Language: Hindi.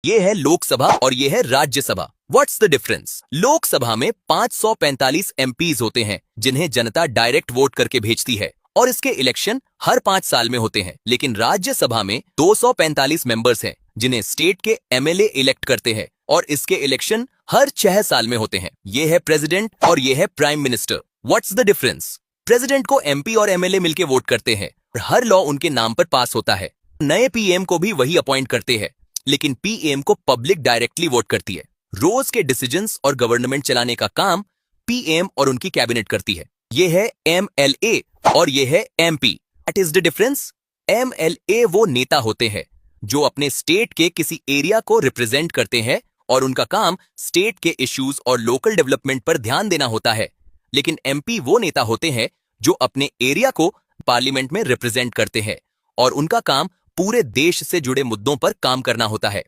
ये है लोकसभा और ये है Rajya Sabha. What's the difference? Lok Sabha में 545 एमपीज होते हैं जिन्हें जनता डायरेक्ट वोट करके भेजती है और इसके इलेक्शन हर 5 साल में होते हैं। लेकिन राज्यसभा में 245 मेंबर्स हैं जिन्हें स्टेट के एमएलए इलेक्ट करते हैं और इसके इलेक्शन हर 6 साल में होते हैं। ये है प्रेसिडेंट और ये है prime minister. What's the difference? President को एमपी और एमएलए मिलकर वोट करते हैं और हर लॉ उनके नाम पर पास होता है। नए पीएम को भी वही अपॉइंट करते हैं, लेकिन पीएम को पब्लिक डायरेक्टली वोट करती है। रोज के डिसीजंस और गवर्नमेंट चलाने का काम पीएम और उनकी कैबिनेट करती है। ये है एमएलए और ये है MP. What is the difference? MLA वो नेता होते हैं जो अपने स्टेट के किसी एरिया को रिप्रेजेंट करते हैं और उनका काम स्टेट के इश्यूज और लोकल डेवलपमेंट पर ध्यान देना होता है। लेकिन एमपी वो नेता होते हैं जो अपने एरिया को पार्लियामेंट में रिप्रेजेंट करते हैं और उनका काम पूरे देश से जुड़े मुद्दों पर काम करना होता है।